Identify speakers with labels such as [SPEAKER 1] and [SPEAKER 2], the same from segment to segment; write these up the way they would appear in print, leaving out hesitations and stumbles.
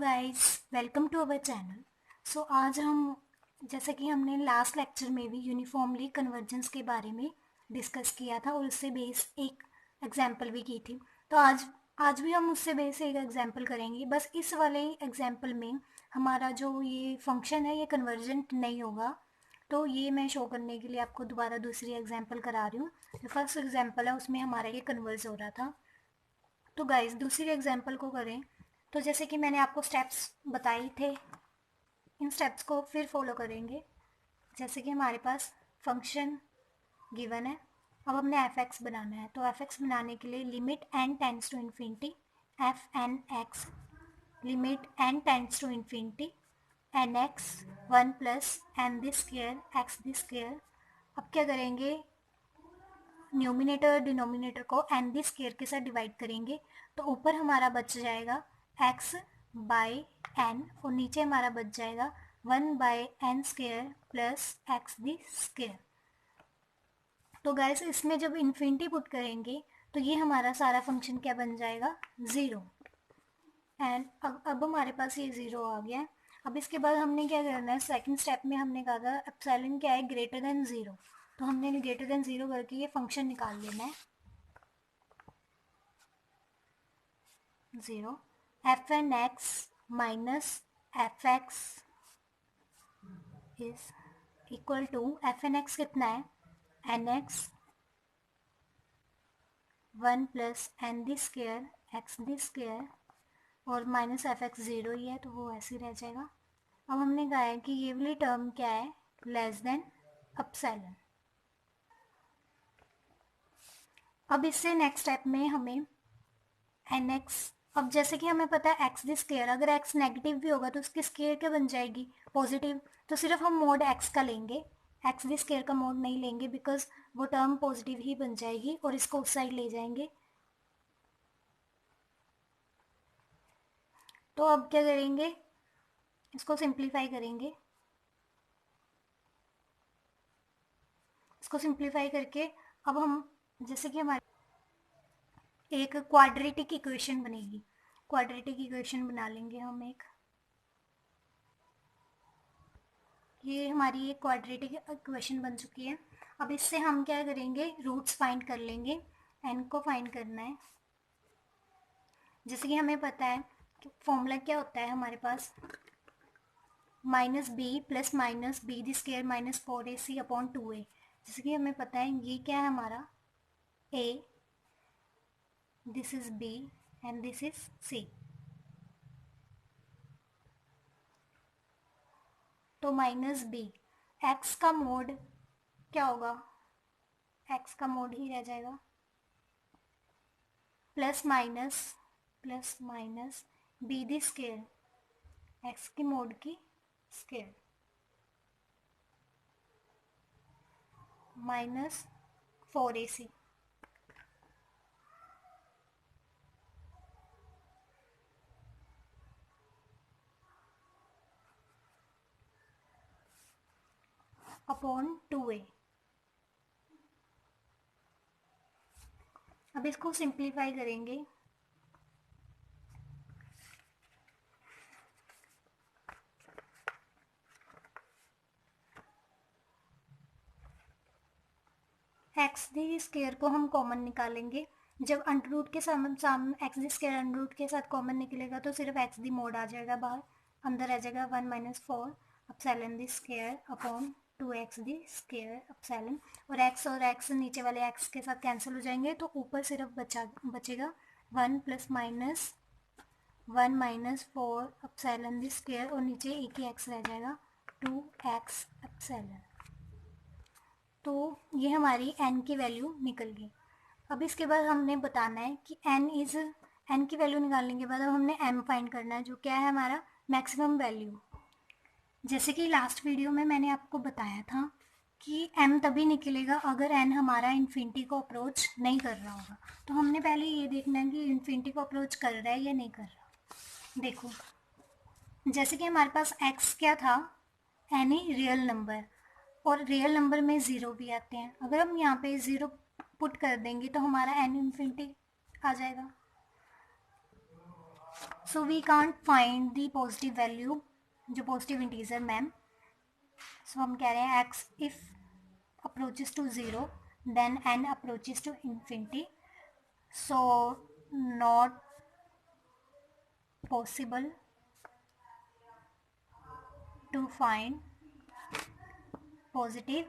[SPEAKER 1] Guys, welcome to our channel. आज हम जैसे कि हमने लास्ट लेक्चर में भी यूनिफॉर्मली कन्वर्जेंस के बारे में डिस्कस किया था और उससे बेस एक एग्जांपल भी की थी। तो आज भी हम उससे बेस एक एग्जांपल करेंगे। बस इस वाले एग्जांपल में हमारा जो ये फंक्शन है ये कन्वर्जेंट नहीं होगा, तो ये मैं शो करने के लिए आपको दोबारा दूसरी एग्जांपल करा रही हूँ। जो फर्स्ट एग्जांपल है उसमें हमारा ये कन्वर्ज हो रहा था। तो गाइस दूसरी एग्जांपल को करें। तो जैसे कि मैंने आपको स्टेप्स बताए थे, इन स्टेप्स को फिर फॉलो करेंगे। जैसे कि हमारे पास फंक्शन गिवन है, अब हमने एफ एक्स बनाना है। तो एफ एक्स बनाने के लिए limit n tends to infinity f n x, limit n tends to infinity n x one plus n the square x the square. अब क्या करेंगे, न्यूमिनेटर डिनोमिनेटर को एन दी स्क्वेयर के साथ डिवाइड करेंगे। तो ऊपर हमारा बच जाएगा x बाई एन और नीचे हमारा बच जाएगा 1 by n square plus x the square. तो गैस इसमें जब इन्फिनिटी पुट करेंगे तो ये हमारा सारा फंक्शन क्या बन जाएगा, ज़ीरो। एंड अब हमारे पास ये ज़ीरो आ गया। अब इसके बाद हमने क्या करना है, सेकंड स्टेप में हमने कहा था एप्सिलॉन क्या है, ग्रेटर देन ज़ीरो। तो हमने ग्रेटर देन ज़ीरो करके ये फंक्शन निकाल लेना है, zero. F n x minus f x is equal to, f n x कितना है, n x one plus n the square x the square और माइनस एफ एक्स ज़ीरो ही है तो वो ऐसे ही रह जाएगा। अब हमने कहा है कि ये वाली टर्म क्या है, लेस देन एप्सिलॉन। अब इससे नेक्स्ट स्टेप में हमें एन एक्स, अब जैसे कि हमें पता है एक्स दी स्क्वेयर, अगर एक्स नेगेटिव भी होगा तो उसकी स्क्वेयर क्या बन जाएगी, पॉजिटिव। तो सिर्फ हम मोड एक्स का लेंगे, एक्स दी स्क्वेयर का मोड नहीं लेंगे, बिकॉज वो टर्म पॉजिटिव ही बन जाएगी और इसको उस साइड ले जाएंगे। तो अब क्या करेंगे, इसको सिंप्लीफाई करेंगे। इसको सिंप्लीफाई करके अब हम, जैसे कि हमारे एक क्वाड्रेटिक इक्वेशन बनेगी, क्वाड्रेटिक इक्वेशन बना लेंगे हम एक। ये हमारी एक क्वाड्रेटिक इक्वेशन बन चुकी है। अब इससे हम क्या करेंगे, रूट्स फाइंड कर लेंगे। एन को फाइंड करना है। जैसे कि हमें पता है कि फॉर्मूला क्या होता है हमारे पास, minus b plus minus b the square minus 4ac upon 2a। जैसे कि हमें पता है ये क्या है हमारा, a, this is b and this is c। तो माइनस बी, एक्स का मोड क्या होगा, एक्स का मोड ही रह जाएगा, plus minus b the square x की मोड की square minus 4ac। Upon 2a। अब इसको सिंप्लीफाई करेंगे। एक्स दी स्क्वेयर को हम कॉमन निकालेंगे। जब अंडर रूट के सामने x the square under root के साथ कॉमन निकलेगा तो सिर्फ एक्स दी मोड आ जाएगा बाहर, अंदर आ जाएगा 1 माइनस 4 एप्सिलॉन दी स्क्वेयर अपॉन 2x दी स्क्वेयर एप्सिलॉन। और एक्स नीचे वाले एक्स के साथ कैंसिल हो जाएंगे तो ऊपर सिर्फ बचेगा 1 माइनस 4 एप्सिलॉन दी स्क्वेयर और नीचे एक ही एक्स रह जाएगा 2x एप्सिलॉन। तो ये हमारी n की वैल्यू निकल गई। अब इसके बाद हमने बताना है कि n की वैल्यू निकालने के बाद अब हमने m फाइंड करना है, जो क्या है हमारा मैक्सिमम वैल्यू। जैसे कि लास्ट वीडियो में मैंने आपको बताया था कि m तभी निकलेगा अगर n हमारा इन्फिनिटी को अप्रोच नहीं कर रहा होगा। तो हमने पहले ये देखना है कि इन्फिनिटी को अप्रोच कर रहा है या नहीं कर रहा। देखो, जैसे कि हमारे पास x क्या था, एनी रियल नंबर, और रियल नंबर में ज़ीरो भी आते हैं। अगर हम यहाँ पे ज़ीरो पुट कर देंगे तो हमारा एन इन्फिनिटी आ जाएगा। So we can't find the positive value, जो पॉजिटिव इंटीजर मैम। सो हम कह रहे हैं x if approaches to 0 then n approaches to infinity, so not possible to find positive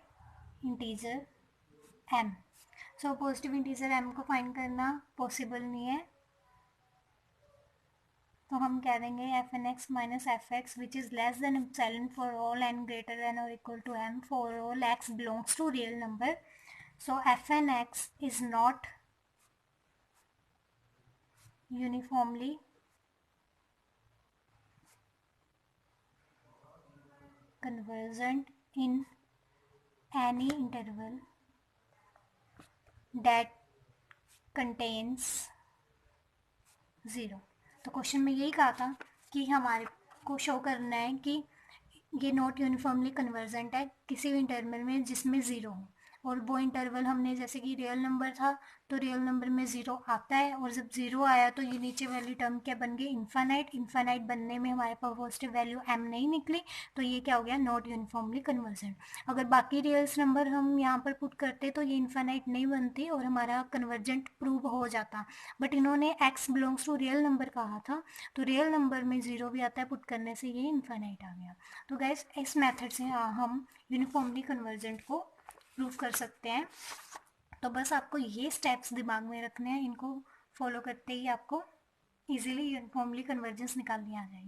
[SPEAKER 1] integer m। So positive integer m को find करना possible नहीं है, तो हम कह देंगे f n x minus f x which is less than epsilon for all n greater than और equal to m for all x belongs to real number. So f n x is not uniformly convergent in any interval that contains 0। तो question में यही कहा था कि हमारे को show करना है कि ये नॉट यूनिफॉर्मली कन्वर्जेंट है किसी भी इंटरवल में जिसमें 0 हो, और वो इंटरवल हमने जैसे कि रियल नंबर था तो रियल नंबर में 0 आता है, और जब 0 आया तो ये नीचे वाली टर्म क्या बन गई, इन्फानाइट। इन्फानाइट बनने में हमारे पास पॉजिटिव वैल्यू m नहीं निकली, तो ये क्या हो गया, नॉट यूनिफॉर्मली कन्वर्जेंट। अगर बाकी रियल्स नंबर हम यहाँ पर पुट करते तो ये इन्फानाइट नहीं बनती और हमारा कन्वर्जेंट प्रूव हो जाता, बट इन्होंने x belongs to real number कहा था, तो रियल नंबर में 0 भी आता है, पुट करने से ये इन्फानाइट आ गया। तो गाइस इस मेथड से हम यूनिफॉर्मली कन्वर्जेंट को प्रूव कर सकते हैं। तो बस आपको ये स्टेप्स दिमाग में रखने हैं, इनको फॉलो करते ही आपको इजीली यूनिफॉर्मली कन्वर्जेंस निकालनी आ जाएगी।